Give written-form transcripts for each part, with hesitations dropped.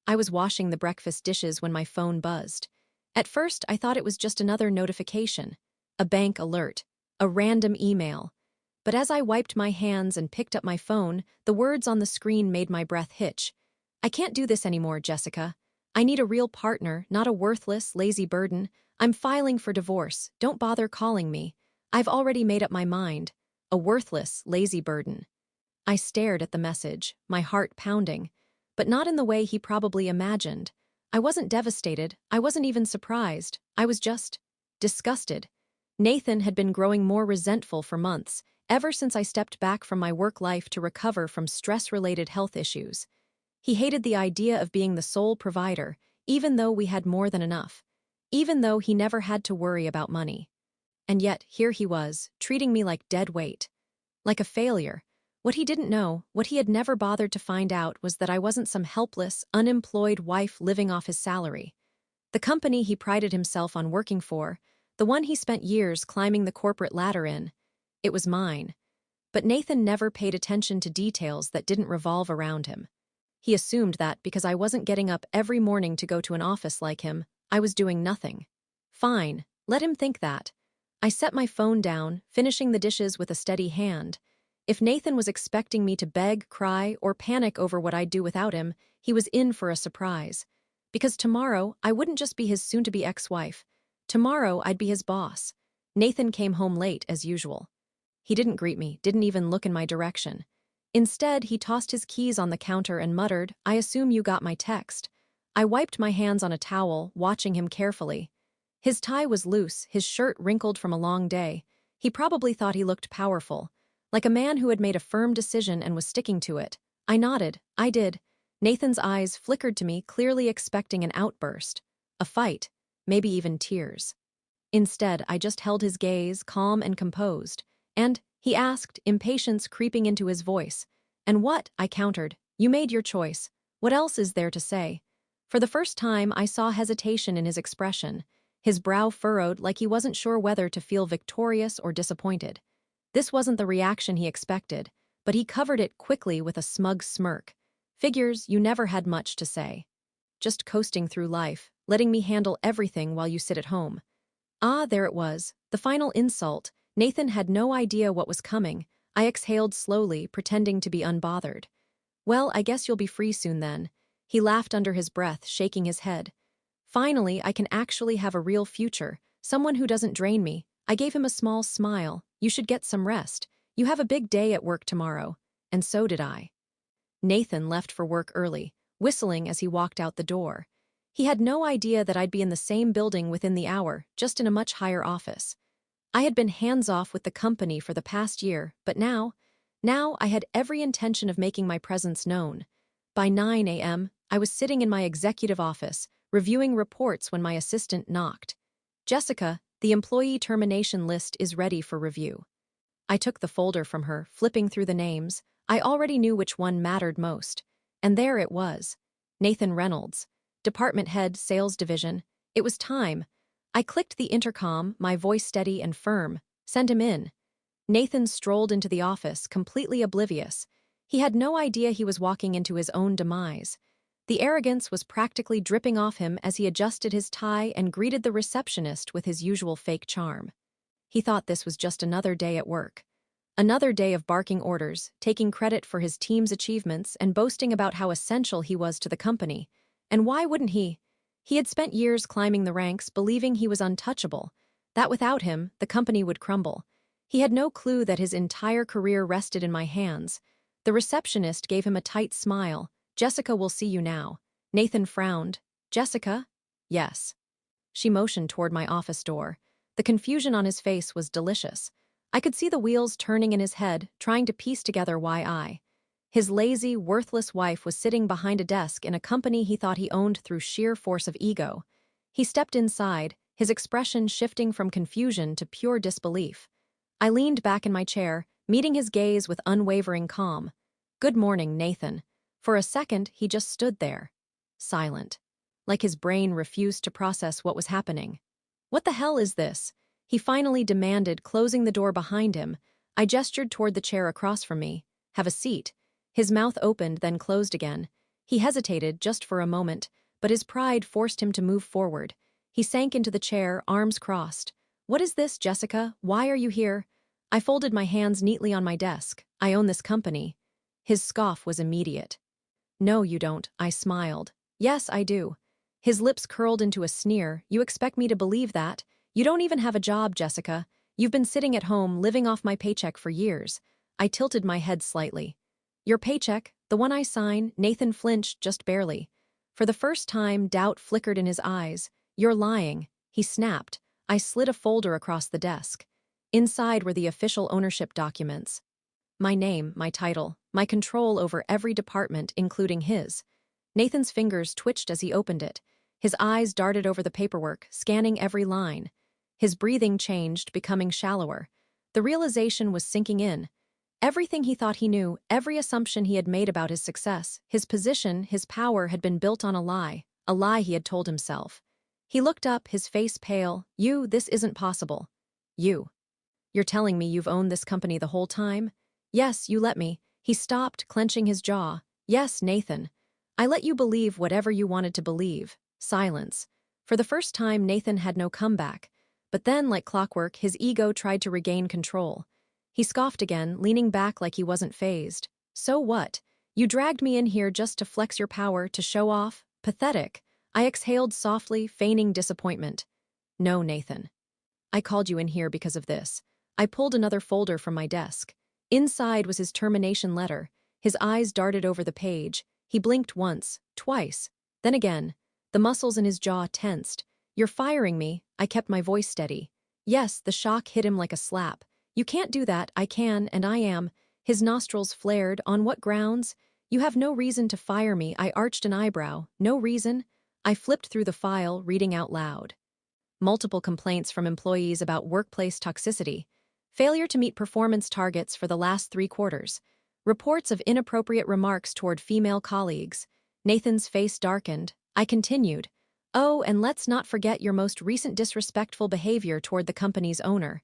I was washing the breakfast dishes when my phone buzzed. At first, I thought it was just another notification, a bank alert, a random email. But as I wiped my hands and picked up my phone, the words on the screen made my breath hitch. I can't do this anymore, Jessica. I need a real partner, not a worthless, lazy burden. I'm filing for divorce. Don't bother calling me. I've already made up my mind. A worthless, lazy burden. I stared at the message, my heart pounding, but not in the way he probably imagined. I wasn't devastated. I wasn't even surprised. I was just disgusted. Nathan had been growing more resentful for months, ever since I stepped back from my work life to recover from stress-related health issues. He hated the idea of being the sole provider, even though we had more than enough, even though he never had to worry about money. And yet, here he was, treating me like dead weight, like a failure. What he didn't know, what he had never bothered to find out, was that I wasn't some helpless, unemployed wife living off his salary. The company he prided himself on working for, the one he spent years climbing the corporate ladder in, it was mine. But Nathan never paid attention to details that didn't revolve around him. He assumed that because I wasn't getting up every morning to go to an office like him, I was doing nothing. Fine, let him think that. I set my phone down, finishing the dishes with a steady hand. If Nathan was expecting me to beg, cry, or panic over what I'd do without him, he was in for a surprise. Because tomorrow, I wouldn't just be his soon-to-be ex-wife. Tomorrow, I'd be his boss. Nathan came home late, as usual. He didn't greet me, didn't even look in my direction. Instead, he tossed his keys on the counter and muttered, "I assume you got my text." I wiped my hands on a towel, watching him carefully. His tie was loose, his shirt wrinkled from a long day. He probably thought he looked powerful, like a man who had made a firm decision and was sticking to it. I nodded. I did. Nathan's eyes flickered to me, clearly expecting an outburst, a fight, maybe even tears. Instead, I just held his gaze, calm and composed. And, he asked, impatience creeping into his voice. "And what?" I countered. "You made your choice. What else is there to say?" For the first time, I saw hesitation in his expression. His brow furrowed like he wasn't sure whether to feel victorious or disappointed. This wasn't the reaction he expected, but he covered it quickly with a smug smirk. "Figures, you never had much to say. Just coasting through life, letting me handle everything while you sit at home." Ah, there it was, the final insult. Nathan had no idea what was coming. I exhaled slowly, pretending to be unbothered. "Well, I guess you'll be free soon then." He laughed under his breath, shaking his head. "Finally, I can actually have a real future, someone who doesn't drain me." I gave him a small smile. "You should get some rest. You have a big day at work tomorrow." And so did I. Nathan left for work early, whistling as he walked out the door. He had no idea that I'd be in the same building within the hour, just in a much higher office. I had been hands-off with the company for the past year, but now I had every intention of making my presence known. By 9 a.m., I was sitting in my executive office, reviewing reports when my assistant knocked. "Jessica, the employee termination list is ready for review." I took the folder from her, flipping through the names. I already knew which one mattered most. And there it was. Nathan Reynolds, Department Head, Sales Division. It was time. I clicked the intercom, my voice steady and firm. "Send him in." Nathan strolled into the office, completely oblivious. He had no idea he was walking into his own demise. The arrogance was practically dripping off him as he adjusted his tie and greeted the receptionist with his usual fake charm. He thought this was just another day at work. Another day of barking orders, taking credit for his team's achievements, and boasting about how essential he was to the company. And why wouldn't he? He had spent years climbing the ranks, believing he was untouchable, that without him, the company would crumble. He had no clue that his entire career rested in my hands. The receptionist gave him a tight smile. "Jessica will see you now." Nathan frowned. "Jessica?" "Yes." She motioned toward my office door. The confusion on his face was delicious. I could see the wheels turning in his head, trying to piece together why his lazy, worthless wife was sitting behind a desk in a company he thought he owned through sheer force of ego. He stepped inside, his expression shifting from confusion to pure disbelief. I leaned back in my chair, meeting his gaze with unwavering calm. "Good morning, Nathan." For a second, he just stood there, silent, like his brain refused to process what was happening. "What the hell is this?" he finally demanded, closing the door behind him. I gestured toward the chair across from me. "Have a seat." His mouth opened, then closed again. He hesitated just for a moment, but his pride forced him to move forward. He sank into the chair, arms crossed. "What is this, Jessica? Why are you here?" I folded my hands neatly on my desk. "I own this company." His scoff was immediate. "No, you don't," I smiled. "Yes, I do." His lips curled into a sneer. "You expect me to believe that? You don't even have a job, Jessica. You've been sitting at home, living off my paycheck for years." I tilted my head slightly. "Your paycheck? The one I sign?" Nathan flinched just barely. For the first time, doubt flickered in his eyes. "You're lying," he snapped. I slid a folder across the desk. Inside were the official ownership documents. My name, my title, my control over every department, including his. Nathan's fingers twitched as he opened it. His eyes darted over the paperwork, scanning every line. His breathing changed, becoming shallower. The realization was sinking in. Everything he thought he knew, every assumption he had made about his success, his position, his power had been built on a lie he had told himself. He looked up, his face pale. This isn't possible." "You. You're telling me you've owned this company the whole time?" "Yes, you let me." He stopped, clenching his jaw. "Yes, Nathan. I let you believe whatever you wanted to believe." Silence. For the first time, Nathan had no comeback. But then, like clockwork, his ego tried to regain control. He scoffed again, leaning back like he wasn't fazed. "So what? You dragged me in here just to flex your power, to show off? Pathetic." I exhaled softly, feigning disappointment. "No, Nathan. I called you in here because of this." I pulled another folder from my desk. Inside was his termination letter. His eyes darted over the page. He blinked once, twice, then again. The muscles in his jaw tensed. "You're firing me." I kept my voice steady. Yes, the shock hit him like a slap. "You can't do that." "I can, and I am." His nostrils flared. "On what grounds?" "You have no reason to fire me." I arched an eyebrow. "No reason?" I flipped through the file, reading out loud. Multiple complaints from employees about workplace toxicity. Failure to meet performance targets for the last 3 quarters. Reports of inappropriate remarks toward female colleagues. Nathan's face darkened. I continued. "Oh, and let's not forget your most recent disrespectful behavior toward the company's owner.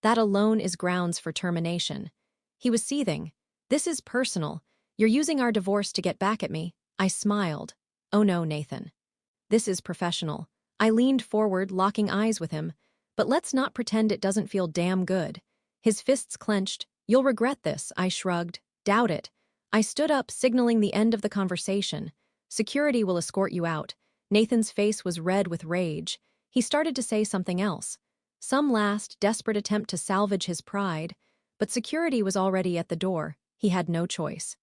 That alone is grounds for termination." He was seething. "This is personal. You're using our divorce to get back at me." I smiled. "Oh no, Nathan. This is professional." I leaned forward, locking eyes with him. "But let's not pretend it doesn't feel damn good." His fists clenched. "You'll regret this." I shrugged. "Doubt it." I stood up, signaling the end of the conversation. "Security will escort you out." Nathan's face was red with rage. He started to say something else. Some last, desperate attempt to salvage his pride. But security was already at the door. He had no choice.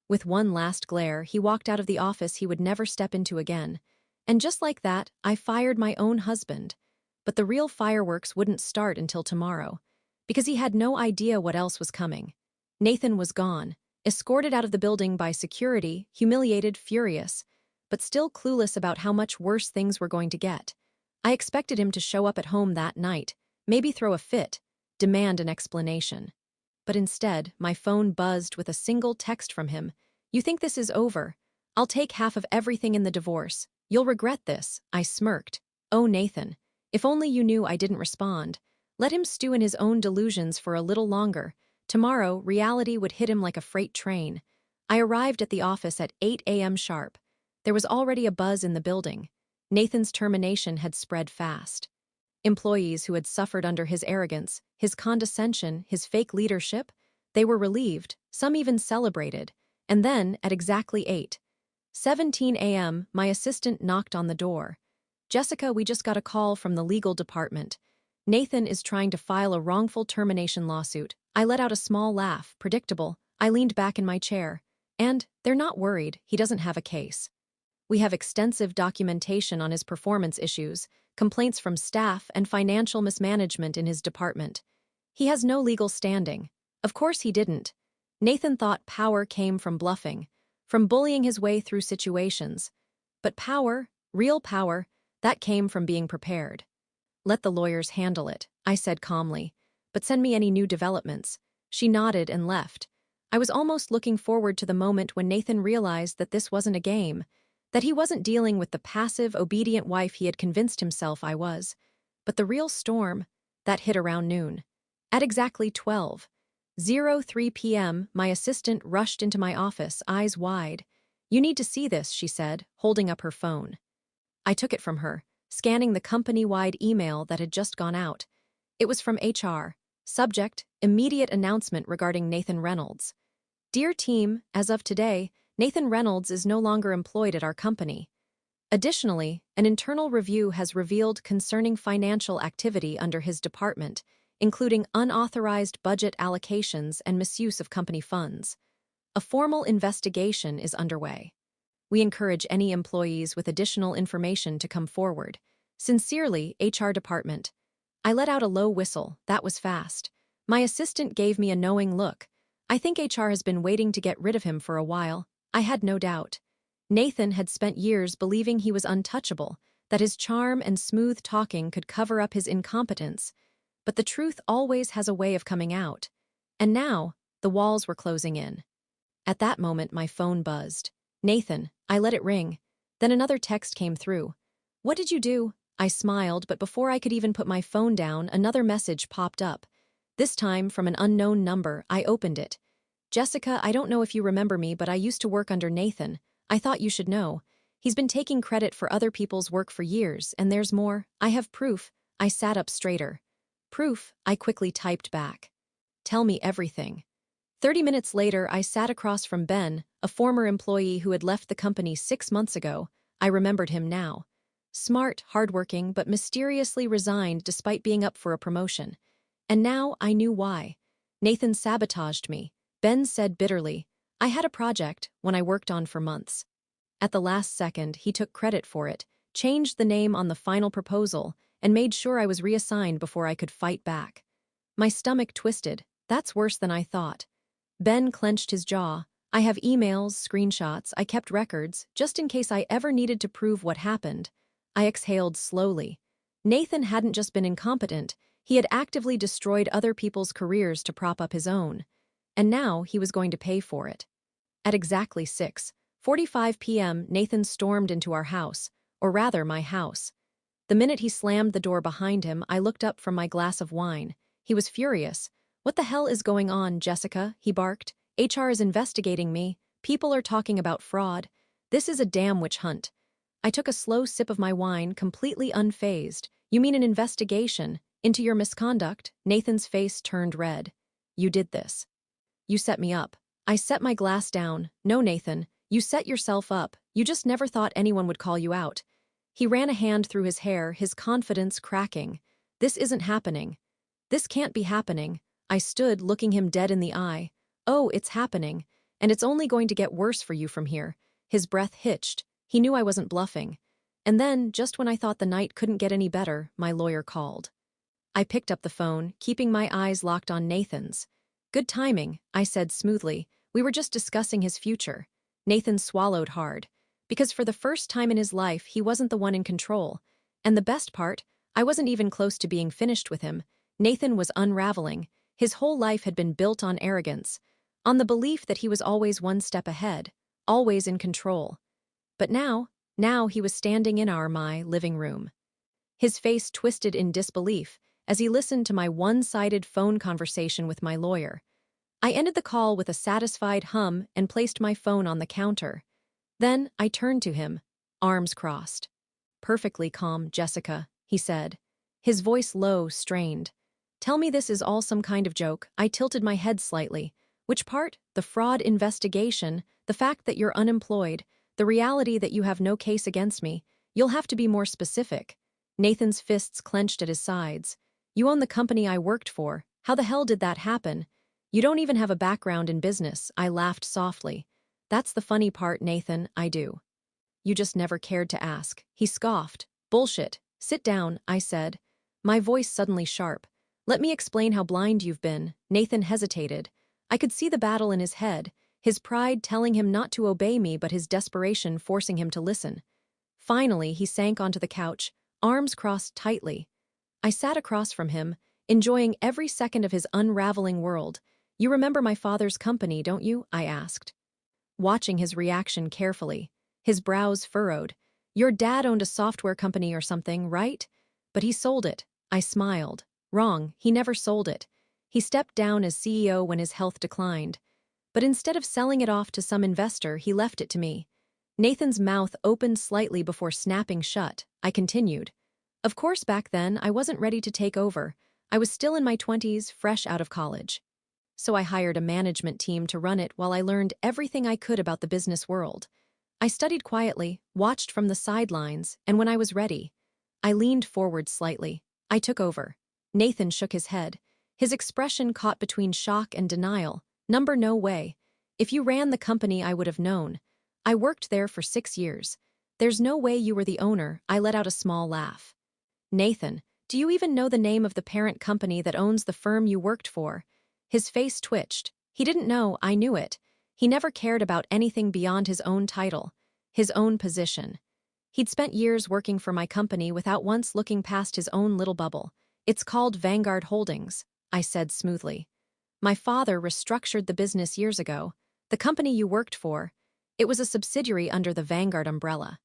With one last glare, he walked out of the office he would never step into again. And just like that, I fired my own husband. But the real fireworks wouldn't start until tomorrow, because he had no idea what else was coming. Nathan was gone, escorted out of the building by security, humiliated, furious, but still clueless about how much worse things were going to get. I expected him to show up at home that night, maybe throw a fit, demand an explanation. But instead, my phone buzzed with a single text from him. "You think this is over? I'll take half of everything in the divorce. You'll regret this." I smirked. "Oh, Nathan, if only you knew I didn't respond." Let him stew in his own delusions for a little longer. Tomorrow, reality would hit him like a freight train. I arrived at the office at 8 a.m. sharp. There was already a buzz in the building. Nathan's termination had spread fast. Employees who had suffered under his arrogance, his condescension, his fake leadership, they were relieved, some even celebrated. And then, at exactly 8:17 a.m., my assistant knocked on the door. "Jessica, we just got a call from the legal department. Nathan is trying to file a wrongful termination lawsuit." I let out a small laugh, predictable. I leaned back in my chair. "And they're not worried. He doesn't have a case. We have extensive documentation on his performance issues, complaints from staff, and financial mismanagement in his department. He has no legal standing." Of course he didn't. Nathan thought power came from bluffing, from bullying his way through situations. But power, real power, that came from being prepared. "Let the lawyers handle it," I said calmly. "But send me any new developments." She nodded and left. I was almost looking forward to the moment when Nathan realized that this wasn't a game, that he wasn't dealing with the passive, obedient wife he had convinced himself I was. But the real storm, that hit around noon. At exactly 12:03 p.m., my assistant rushed into my office, eyes wide. "You need to see this," she said, holding up her phone. I took it from her, scanning the company-wide email that had just gone out. It was from HR. Subject: immediate announcement regarding Nathan Reynolds. Dear team, as of today, Nathan Reynolds is no longer employed at our company. Additionally, an internal review has revealed concerning financial activity under his department, including unauthorized budget allocations and misuse of company funds. A formal investigation is underway. We encourage any employees with additional information to come forward. Sincerely, HR Department. I let out a low whistle. That was fast. My assistant gave me a knowing look. I think HR has been waiting to get rid of him for a while. I had no doubt. Nathan had spent years believing he was untouchable, that his charm and smooth talking could cover up his incompetence. But the truth always has a way of coming out. And now, the walls were closing in. At that moment, my phone buzzed. "Nathan," I let it ring. Then another text came through. "What did you do?" I smiled, but before I could even put my phone down, another message popped up. This time from an unknown number. I opened it. "Jessica, I don't know if you remember me, but I used to work under Nathan. I thought you should know. He's been taking credit for other people's work for years, and there's more. I have proof." I sat up straighter. "Proof?" I quickly typed back. "Tell me everything." 30 minutes later, I sat across from Ben, a former employee who had left the company 6 months ago. I remembered him now. Smart, hardworking, but mysteriously resigned despite being up for a promotion. And now I knew why. Nathan sabotaged me. Ben said bitterly, "I had a project, one I worked on for months. At the last second, he took credit for it, changed the name on the final proposal, and made sure I was reassigned before I could fight back." My stomach twisted. That's worse than I thought. Ben clenched his jaw. "I have emails, screenshots, I kept records, just in case I ever needed to prove what happened." I exhaled slowly. Nathan hadn't just been incompetent, he had actively destroyed other people's careers to prop up his own. And now he was going to pay for it. At exactly 6:45 p.m., Nathan stormed into our house, or rather my house. The minute he slammed the door behind him, I looked up from my glass of wine. He was furious. "What the hell is going on, Jessica?" he barked. "HR is investigating me. People are talking about fraud. This is a damn witch hunt." I took a slow sip of my wine, completely unfazed. "You mean an investigation into your misconduct?" Nathan's face turned red. "You did this. You set me up." I set my glass down. "No, Nathan, you set yourself up. You just never thought anyone would call you out." He ran a hand through his hair, his confidence cracking. "This isn't happening. This can't be happening." I stood, looking him dead in the eye. "Oh, it's happening. And it's only going to get worse for you from here." His breath hitched. He knew I wasn't bluffing. And then, just when I thought the night couldn't get any better, my lawyer called. I picked up the phone, keeping my eyes locked on Nathan's. "Good timing," I said smoothly. "We were just discussing his future." Nathan swallowed hard. Because for the first time in his life, he wasn't the one in control. And the best part, I wasn't even close to being finished with him. Nathan was unraveling. His whole life had been built on arrogance, on the belief that he was always one step ahead, always in control. But now he was standing in my living room. His face twisted in disbelief as he listened to my one-sided phone conversation with my lawyer. I ended the call with a satisfied hum and placed my phone on the counter. Then I turned to him, arms crossed. "Perfectly calm, Jessica," he said. His voice low, strained. "Tell me this is all some kind of joke." I tilted my head slightly. "Which part? The fraud investigation, the fact that you're unemployed, the reality that you have no case against me. You'll have to be more specific." Nathan's fists clenched at his sides. "You own the company I worked for. How the hell did that happen? You don't even have a background in business." I laughed softly. "That's the funny part, Nathan, I do. You just never cared to ask." He scoffed. "Bullshit. Sit down," I said, my voice suddenly sharp. "Let me explain how blind you've been." Nathan hesitated. I could see the battle in his head, his pride telling him not to obey me but his desperation forcing him to listen. Finally, he sank onto the couch, arms crossed tightly. I sat across from him, enjoying every second of his unraveling world. "You remember my father's company, don't you?" I asked, watching his reaction carefully. His brows furrowed. "Your dad owned a software company or something, right? But he sold it." I smiled. "Wrong, he never sold it. He stepped down as CEO when his health declined. But instead of selling it off to some investor, he left it to me. Nathan's mouth opened slightly before snapping shut. I continued. Of course, back then, I wasn't ready to take over. I was still in my 20s, fresh out of college. So I hired a management team to run it while I learned everything I could about the business world. I studied quietly, watched from the sidelines, and when I was ready, I leaned forward slightly. I took over. Nathan shook his head. His expression caught between shock and denial. No way. If you ran the company, I would have known. I worked there for 6 years. There's no way you were the owner. I let out a small laugh. Nathan, do you even know the name of the parent company that owns the firm you worked for? His face twitched. He didn't know, I knew it. He never cared about anything beyond his own title, his own position. He'd spent years working for my company without once looking past his own little bubble. It's called Vanguard Holdings, I said smoothly. My father restructured the business years ago. The company you worked for, it was a subsidiary under the Vanguard umbrella.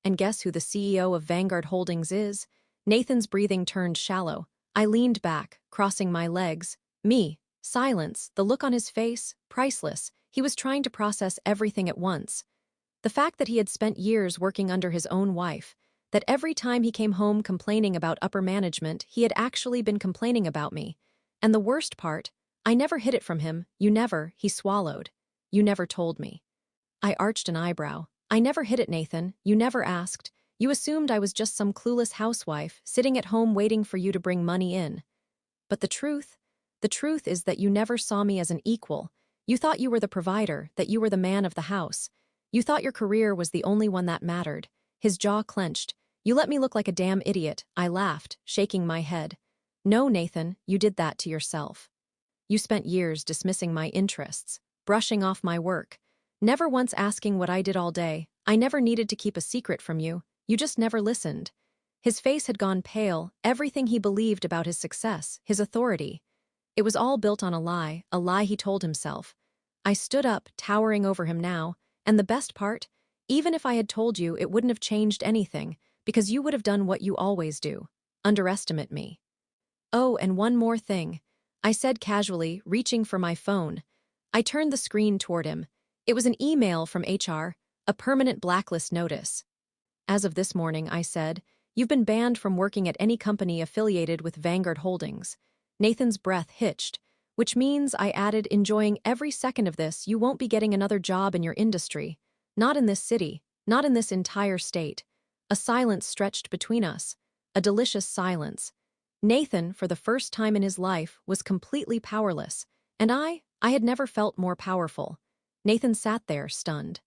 And guess who the CEO of Vanguard Holdings is? Nathan's breathing turned shallow. I leaned back, crossing my legs. Me. Silence, the look on his face, priceless. He was trying to process everything at once. The fact that he had spent years working under his own wife, that every time he came home complaining about upper management, he had actually been complaining about me. And the worst part, I never hid it from him. You never, he swallowed. You never told me. I arched an eyebrow. I never hid it, Nathan. You never asked. You assumed I was just some clueless housewife, sitting at home waiting for you to bring money in. But the truth is that you never saw me as an equal. You thought you were the provider, that you were the man of the house. You thought your career was the only one that mattered. His jaw clenched. You let me look like a damn idiot, I laughed, shaking my head. No, Nathan, you did that to yourself. You spent years dismissing my interests, brushing off my work, never once asking what I did all day. I never needed to keep a secret from you. You just never listened. His face had gone pale, everything he believed about his success, his authority. It was all built on a lie he told himself. I stood up, towering over him now, and the best part, even if I had told you, it wouldn't have changed anything, because you would have done what you always do, underestimate me. Oh, and one more thing, I said casually, reaching for my phone. I turned the screen toward him. It was an email from HR, a permanent blacklist notice. As of this morning, I said, you've been banned from working at any company affiliated with Vanguard Holdings. Nathan's breath hitched, which means, I added, enjoying every second of this, you won't be getting another job in your industry. Not in this city, not in this entire state. A silence stretched between us, a delicious silence. Nathan, for the first time in his life, was completely powerless, and I had never felt more powerful. Nathan sat there, stunned.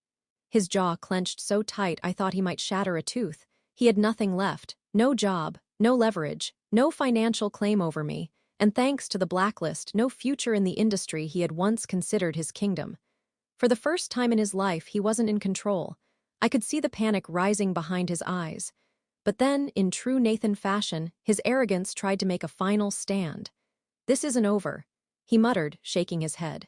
His jaw clenched so tight I thought he might shatter a tooth. He had nothing left, no job, no leverage, no financial claim over me, and thanks to the blacklist, no future in the industry he had once considered his kingdom. For the first time in his life, he wasn't in control. I could see the panic rising behind his eyes. But then, in true Nathan fashion, his arrogance tried to make a final stand. This isn't over, he muttered, shaking his head.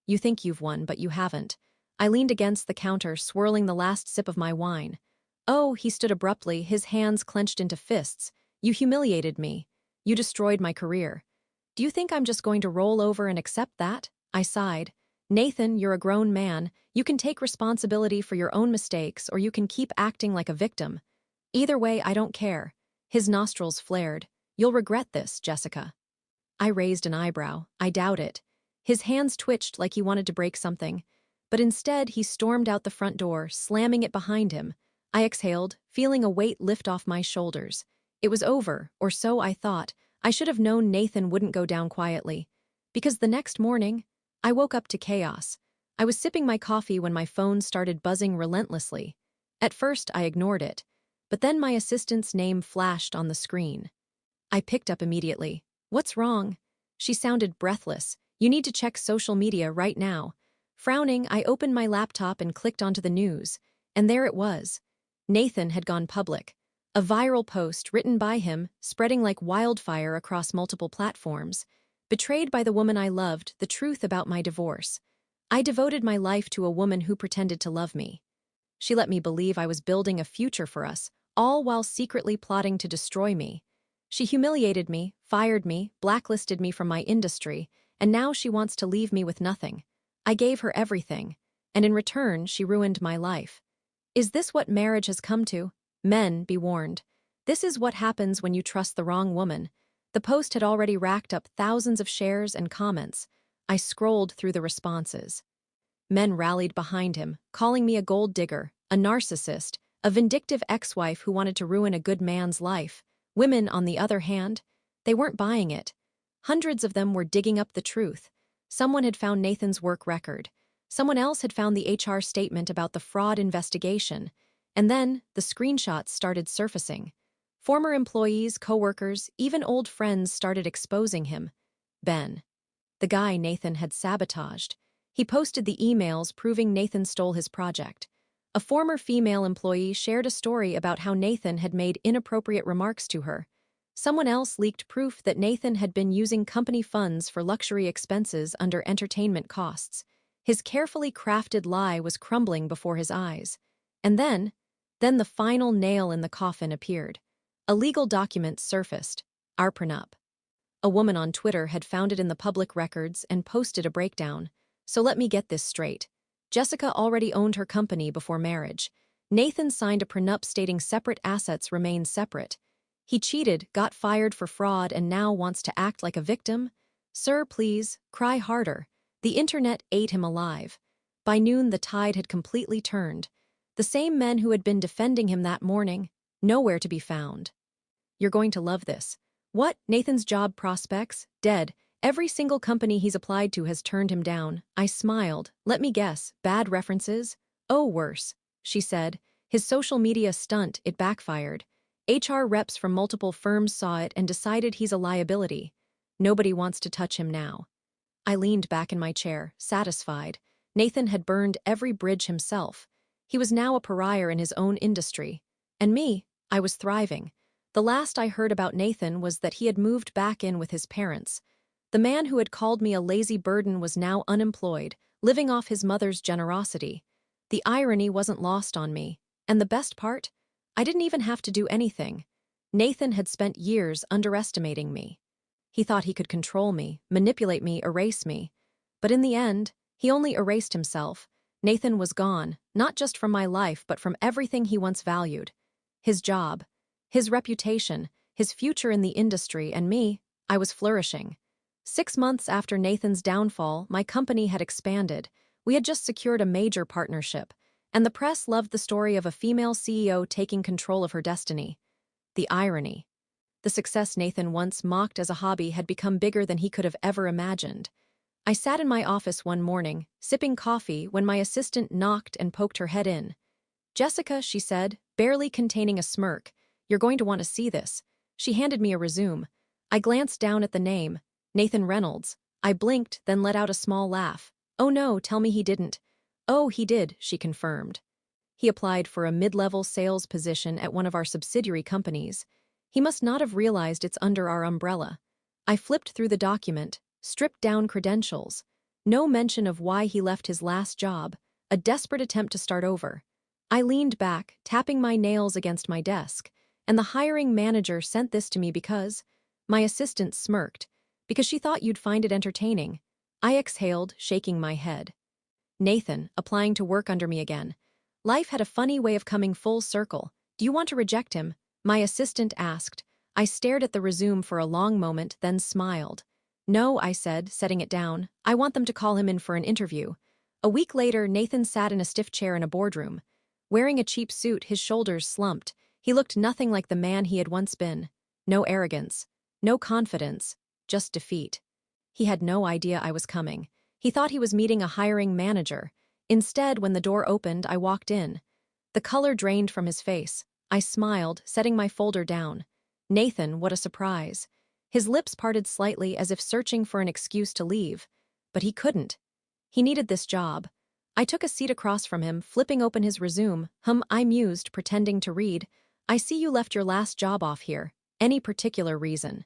You think you've won, but you haven't. I leaned against the counter, swirling the last sip of my wine. Oh, he stood abruptly, his hands clenched into fists. You humiliated me. You destroyed my career. Do you think I'm just going to roll over and accept that? I sighed. Nathan, you're a grown man. You can take responsibility for your own mistakes, or you can keep acting like a victim. Either way, I don't care. His nostrils flared. You'll regret this, Jessica. I raised an eyebrow. I doubt it. His hands twitched like he wanted to break something. But instead, he stormed out the front door, slamming it behind him. I exhaled, feeling a weight lift off my shoulders. It was over, or so I thought. I should have known Nathan wouldn't go down quietly. Because the next morning, I woke up to chaos. I was sipping my coffee when my phone started buzzing relentlessly. At first, I ignored it. But then my assistant's name flashed on the screen. I picked up immediately. What's wrong? She sounded breathless. You need to check social media right now. Frowning, I opened my laptop and clicked onto the news. And there it was. Nathan had gone public. A viral post written by him, spreading like wildfire across multiple platforms. Betrayed by the woman I loved, the truth about my divorce. I devoted my life to a woman who pretended to love me. She let me believe I was building a future for us, all while secretly plotting to destroy me. She humiliated me, fired me, blacklisted me from my industry, and now she wants to leave me with nothing. I gave her everything, and in return, she ruined my life. Is this what marriage has come to? Men, be warned. This is what happens when you trust the wrong woman. The post had already racked up thousands of shares and comments. I scrolled through the responses. Men rallied behind him, calling me a gold digger, a narcissist, a vindictive ex-wife who wanted to ruin a good man's life. Women, on the other hand, they weren't buying it. Hundreds of them were digging up the truth. Someone had found Nathan's work record. Someone else had found the HR statement about the fraud investigation. And then the screenshots started surfacing. Former employees, coworkers, even old friends started exposing him. Ben, the guy Nathan had sabotaged. He posted the emails proving Nathan stole his project. A former female employee shared a story about how Nathan had made inappropriate remarks to her. Someone else leaked proof that Nathan had been using company funds for luxury expenses under entertainment costs. His carefully crafted lie was crumbling before his eyes. And then the final nail in the coffin appeared. A legal document surfaced, our prenup. A woman on Twitter had found it in the public records and posted a breakdown. So let me get this straight. Jessica already owned her company before marriage. Nathan signed a prenup stating separate assets remain separate. He cheated, got fired for fraud, and now wants to act like a victim? Sir, please, cry harder. The internet ate him alive. By noon, the tide had completely turned. The same men who had been defending him that morning, nowhere to be found. You're going to love this. What? Nathan's job prospects? Dead. Every single company he's applied to has turned him down. I smiled. Let me guess. Bad references? Oh, worse, she said. His social media stunt, it backfired. HR reps from multiple firms saw it and decided he's a liability. Nobody wants to touch him now. I leaned back in my chair, satisfied. Nathan had burned every bridge himself. He was now a pariah in his own industry. And me, I was thriving. The last I heard about Nathan was that he had moved back in with his parents. The man who had called me a lazy burden was now unemployed, living off his mother's generosity. The irony wasn't lost on me. And the best part? I didn't even have to do anything. Nathan had spent years underestimating me. He thought he could control me, manipulate me, erase me. But in the end, he only erased himself. Nathan was gone, not just from my life, but from everything he once valued. His job, his reputation, his future in the industry, and me, I was flourishing. 6 months after Nathan's downfall, my company had expanded. We had just secured a major partnership, and the press loved the story of a female CEO taking control of her destiny. The irony. The success Nathan once mocked as a hobby had become bigger than he could have ever imagined. I sat in my office one morning, sipping coffee, when my assistant knocked and poked her head in. "Jessica," she said, barely containing a smirk, "you're going to want to see this." She handed me a resume. I glanced down at the name, Nathan Reynolds. I blinked, then let out a small laugh. "Oh no, tell me he didn't." "Oh, he did," she confirmed. "He applied for a mid-level sales position at one of our subsidiary companies. He must not have realized it's under our umbrella." I flipped through the document, stripped down credentials. No mention of why he left his last job, a desperate attempt to start over. I leaned back, tapping my nails against my desk, and the hiring manager sent this to me because... My assistant smirked. "Because she thought you'd find it entertaining." I exhaled, shaking my head. Nathan, applying to work under me again. Life had a funny way of coming full circle. "Do you want to reject him?" my assistant asked. I stared at the resume for a long moment, then smiled. "No," I said, setting it down. "I want them to call him in for an interview." A week later, Nathan sat in a stiff chair in a boardroom. Wearing a cheap suit, his shoulders slumped. He looked nothing like the man he had once been. No arrogance. No confidence. Just defeat. He had no idea I was coming. He thought he was meeting a hiring manager. Instead, when the door opened, I walked in. The color drained from his face. I smiled, setting my folder down. Nathan, what a surprise. His lips parted slightly as if searching for an excuse to leave. But he couldn't. He needed this job. I took a seat across from him, flipping open his resume. I mused, pretending to read. "I see you left your last job off here. Any particular reason?"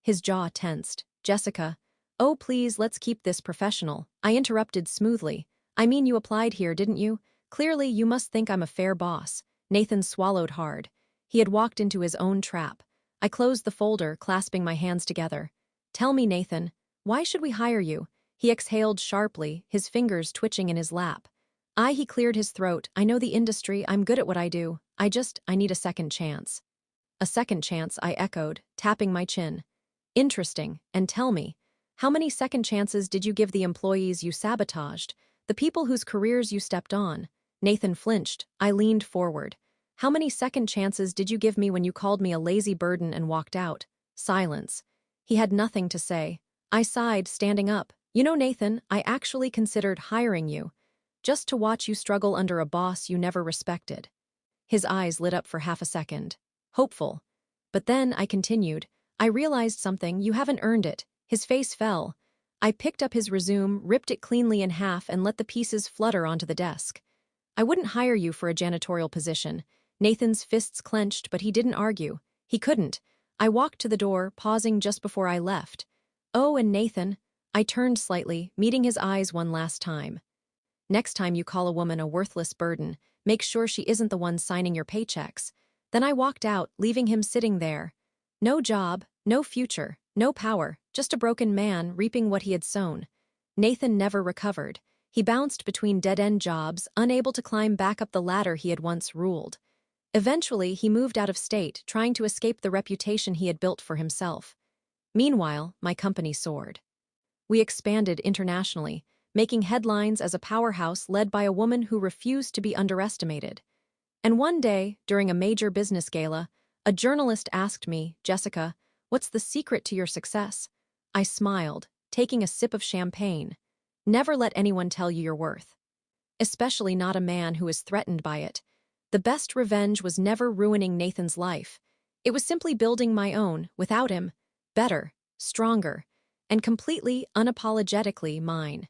His jaw tensed. "Jessica." "Oh, please, let's keep this professional." I interrupted smoothly. "I mean, you applied here, didn't you? Clearly, you must think I'm a fair boss." Nathan swallowed hard. He had walked into his own trap. I closed the folder, clasping my hands together. "Tell me, Nathan, why should we hire you?" He exhaled sharply, his fingers twitching in his lap. He cleared his throat. I know the industry. I'm good at what I do. I need a second chance. A second chance, I echoed, tapping my chin. Interesting. And tell me, how many second chances did you give the employees you sabotaged, the people whose careers you stepped on? Nathan flinched. I leaned forward. How many second chances did you give me when you called me a lazy burden and walked out? Silence. He had nothing to say. I sighed, standing up. You know, Nathan, I actually considered hiring you, just to watch you struggle under a boss you never respected. His eyes lit up for half a second. Hopeful. But then, I continued, I realized something, you haven't earned it. His face fell. I picked up his resume, ripped it cleanly in half, and let the pieces flutter onto the desk. I wouldn't hire you for a janitorial position. Nathan's fists clenched, but he didn't argue. He couldn't. I walked to the door, pausing just before I left. Oh, and Nathan. I turned slightly, meeting his eyes one last time. Next time you call a woman a worthless burden, make sure she isn't the one signing your paychecks. Then I walked out, leaving him sitting there. No job, no future, no power, just a broken man reaping what he had sown. Nathan never recovered. He bounced between dead-end jobs, unable to climb back up the ladder he had once ruled. Eventually, he moved out of state, trying to escape the reputation he had built for himself. Meanwhile, my company soared. We expanded internationally, making headlines as a powerhouse led by a woman who refused to be underestimated. And one day, during a major business gala, a journalist asked me, Jessica, what's the secret to your success? I smiled, taking a sip of champagne. Never let anyone tell you your worth. Especially not a man who is threatened by it. The best revenge was never ruining Nathan's life. It was simply building my own, without him, better, stronger, and completely, unapologetically mine.